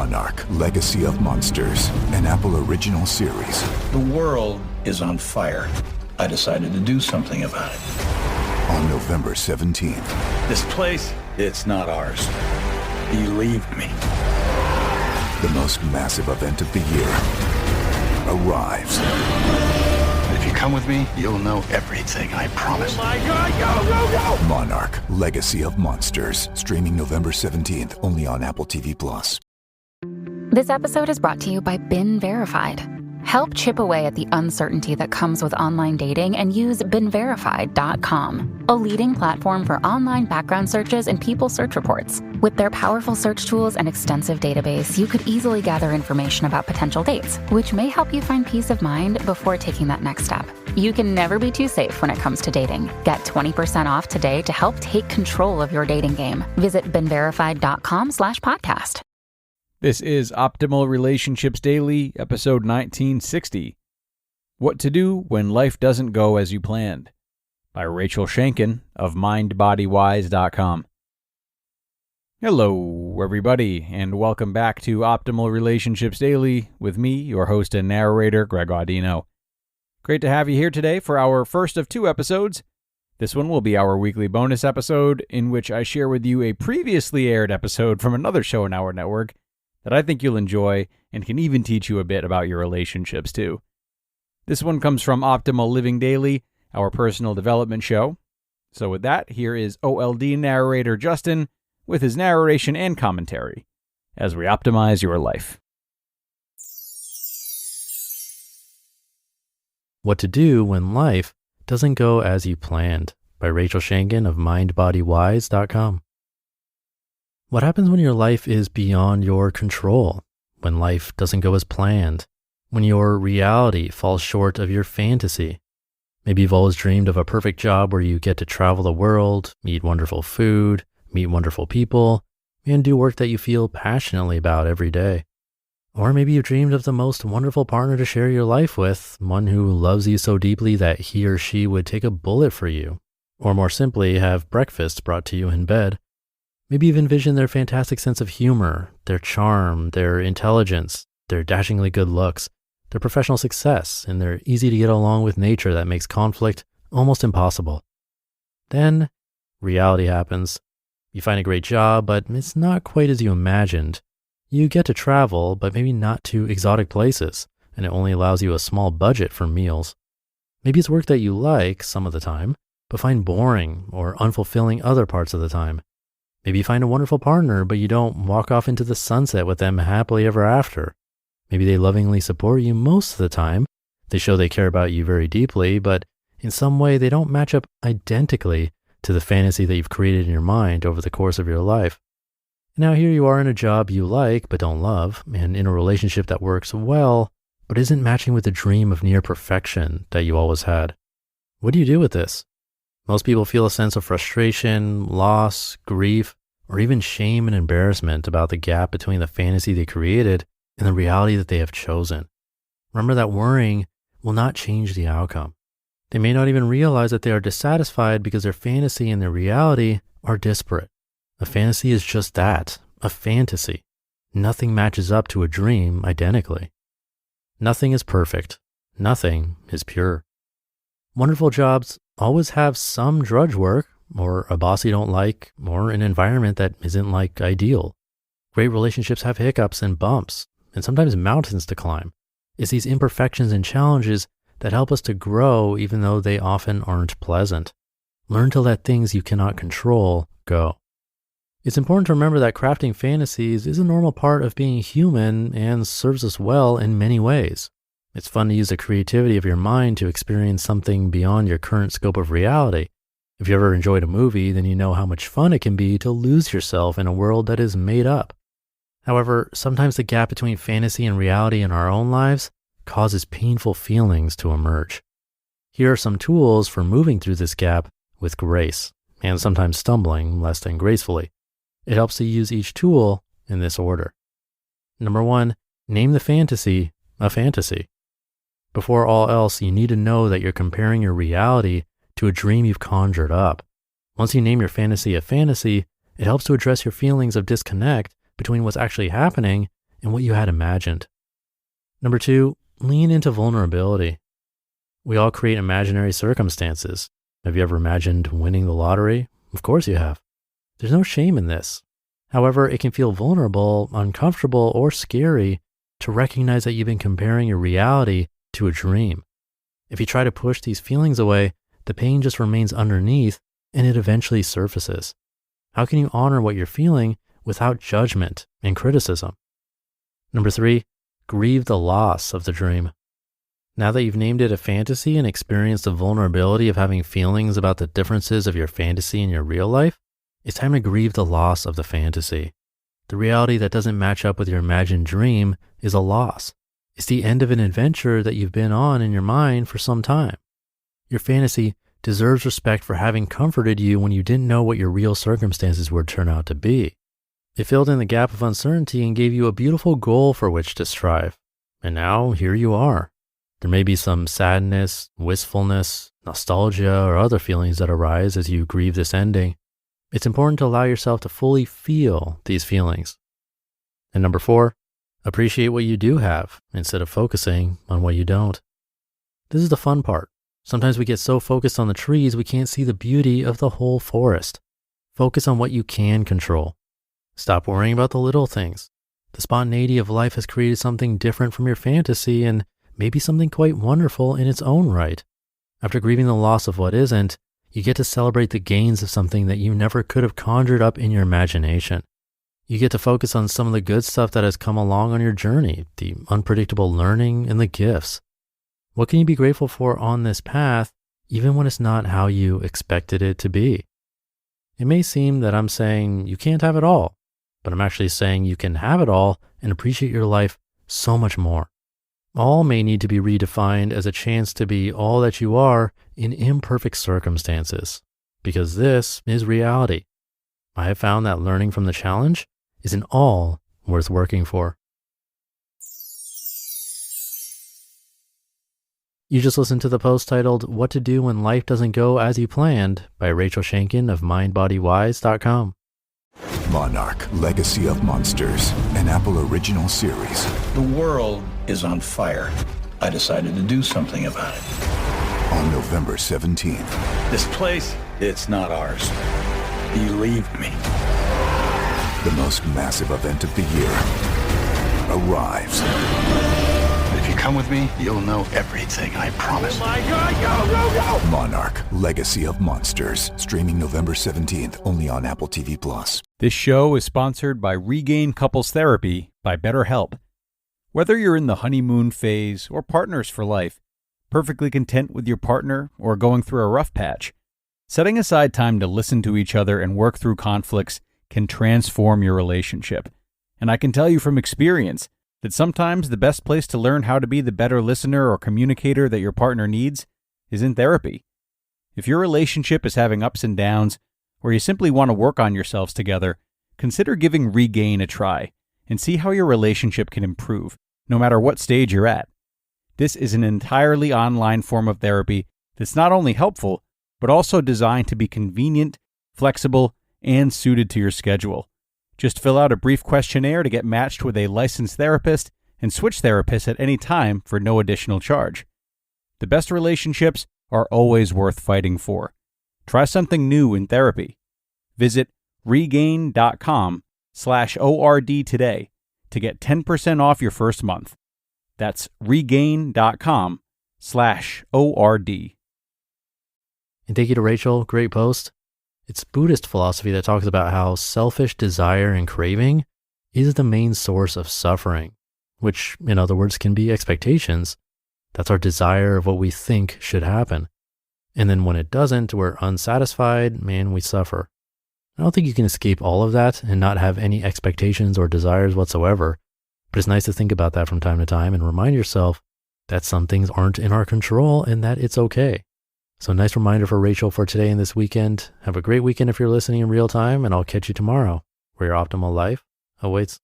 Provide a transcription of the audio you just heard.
Monarch: Legacy of Monsters, an Apple original series. The world is on fire. I decided to do something about it. On November 17th. This place, it's not ours. Believe me. The most massive event of the year arrives. If you come with me, you'll know everything, I promise. Oh my God, go! Monarch: Legacy of Monsters. Streaming November 17th, only on Apple TV+. This episode is brought to you by Been Verified. Help chip away at the uncertainty that comes with online dating and use BeenVerified.com, a leading platform for online background searches and people search reports. With their powerful search tools and extensive database, you could easily gather information about potential dates, which may help you find peace of mind before taking that next step. You can never be too safe when it comes to dating. Get 20% off today to help take control of your dating game. Visit BeenVerified.com/podcast. This is Optimal Relationships Daily, episode 1960. What to Do When Life Doesn't Go As You Planned, by Rachel Shanken of MindBodyWise.com. Hello, everybody, and welcome back to Optimal Relationships Daily with me, your host and narrator, Greg Audino. Great to have you here today for our first of two episodes. This one will be our weekly bonus episode, in which I share with you a previously aired episode from another show in our network that I think you'll enjoy and can even teach you a bit about your relationships too. This one comes from Optimal Living Daily, our personal development show. So with that, here is OLD narrator Justin with his narration and commentary as we optimize your life. What to Do When Life Doesn't Go As You Planned, by Rachel Shanken of MindBodyWise.com. What happens when your life is beyond your control? When life doesn't go as planned? When your reality falls short of your fantasy? Maybe you've always dreamed of a perfect job where you get to travel the world, eat wonderful food, meet wonderful people, and do work that you feel passionately about every day. Or maybe you dreamed of the most wonderful partner to share your life with, one who loves you so deeply that he or she would take a bullet for you, or more simply, have breakfast brought to you in bed. Maybe you've envisioned their fantastic sense of humor, their charm, their intelligence, their dashingly good looks, their professional success, and their easy to get along with nature that makes conflict almost impossible. Then reality happens. You find a great job, but it's not quite as you imagined. You get to travel, but maybe not to exotic places, and it only allows you a small budget for meals. Maybe it's work that you like some of the time, but find boring or unfulfilling other parts of the time. Maybe you find a wonderful partner, but you don't walk off into the sunset with them happily ever after. Maybe they lovingly support you most of the time. They show they care about you very deeply, but in some way they don't match up identically to the fantasy that you've created in your mind over the course of your life. Now here you are in a job you like but don't love, and in a relationship that works well, but isn't matching with the dream of near perfection that you always had. What do you do with this? Most people feel a sense of frustration, loss, grief, or even shame and embarrassment about the gap between the fantasy they created and the reality that they have chosen. Remember that worrying will not change the outcome. They may not even realize that they are dissatisfied because their fantasy and their reality are disparate. A fantasy is just that, a fantasy. Nothing matches up to a dream identically. Nothing is perfect. Nothing is pure. Wonderful jobs always have some drudge work, or a boss you don't like, or an environment that isn't like ideal. Great relationships have hiccups and bumps, and sometimes mountains to climb. It's these imperfections and challenges that help us to grow even though they often aren't pleasant. Learn to let things you cannot control go. It's important to remember that crafting fantasies is a normal part of being human and serves us well in many ways. It's fun to use the creativity of your mind to experience something beyond your current scope of reality. If you ever enjoyed a movie, then you know how much fun it can be to lose yourself in a world that is made up. However, sometimes the gap between fantasy and reality in our own lives causes painful feelings to emerge. Here are some tools for moving through this gap with grace, and sometimes stumbling less than gracefully. It helps to use each tool in this order. Number 1, name the fantasy a fantasy. Before all else, you need to know that you're comparing your reality to a dream you've conjured up. Once you name your fantasy a fantasy, it helps to address your feelings of disconnect between what's actually happening and what you had imagined. Number 2, lean into vulnerability. We all create imaginary circumstances. Have you ever imagined winning the lottery? Of course you have. There's no shame in this. However, it can feel vulnerable, uncomfortable, or scary to recognize that you've been comparing your reality to a dream. If you try to push these feelings away, the pain just remains underneath and it eventually surfaces. How can you honor what you're feeling without judgment and criticism? Number 3, grieve the loss of the dream. Now that you've named it a fantasy and experienced the vulnerability of having feelings about the differences of your fantasy and your real life, it's time to grieve the loss of the fantasy. The reality that doesn't match up with your imagined dream is a loss. It's the end of an adventure that you've been on in your mind for some time. Your fantasy deserves respect for having comforted you when you didn't know what your real circumstances would turn out to be. It filled in the gap of uncertainty and gave you a beautiful goal for which to strive. And now here you are. There may be some sadness, wistfulness, nostalgia, or other feelings that arise as you grieve this ending. It's important to allow yourself to fully feel these feelings. And number 4, appreciate what you do have instead of focusing on what you don't. This is the fun part. Sometimes we get so focused on the trees we can't see the beauty of the whole forest. Focus on what you can control. Stop worrying about the little things. The spontaneity of life has created something different from your fantasy and maybe something quite wonderful in its own right. After grieving the loss of what isn't, you get to celebrate the gains of something that you never could have conjured up in your imagination. You get to focus on some of the good stuff that has come along on your journey, the unpredictable learning and the gifts. What can you be grateful for on this path, even when it's not how you expected it to be? It may seem that I'm saying you can't have it all, but I'm actually saying you can have it all and appreciate your life so much more. All may need to be redefined as a chance to be all that you are in imperfect circumstances, because this is reality. I have found that learning from the challenge is an all worth working for. You just listened to the post titled, What to Do When Life Doesn't Go As You Planned by Rachel Shanken of MindBodyWise.com. Monarch, Legacy of Monsters, an Apple original series. The world is on fire. I decided to do something about it. On November 17th, This place, it's not ours. Believe me. the most massive event of the year arrives. If you come with me, you'll know everything, I promise. My God, go, go, go! Monarch, Legacy of Monsters, streaming November 17th, only on Apple TV+. This show is sponsored by Regain Couples Therapy by BetterHelp. Whether you're in the honeymoon phase or partners for life, perfectly content with your partner or going through a rough patch, setting aside time to listen to each other and work through conflicts can transform your relationship. And I can tell you from experience that sometimes the best place to learn how to be the better listener or communicator that your partner needs is in therapy. If your relationship is having ups and downs, or you simply want to work on yourselves together, consider giving Regain a try and see how your relationship can improve, no matter what stage you're at. This is an entirely online form of therapy that's not only helpful, but also designed to be convenient, flexible, and suited to your schedule. Just fill out a brief questionnaire to get matched with a licensed therapist and switch therapists at any time for no additional charge. The best relationships are always worth fighting for. Try something new in therapy. Visit regain.com/ORD today to get 10% off your first month. That's regain.com/ORD. And thank you to Rachel, great post. It's Buddhist philosophy that talks about how selfish desire and craving is the main source of suffering, which in other words can be expectations. That's our desire of what we think should happen. And then when it doesn't, we're unsatisfied and we suffer. I don't think you can escape all of that and not have any expectations or desires whatsoever, but it's nice to think about that from time to time and remind yourself that some things aren't in our control and that it's okay. So nice reminder for Rachel for today and this weekend. Have a great weekend if you're listening in real time, and I'll catch you tomorrow where your optimal life awaits.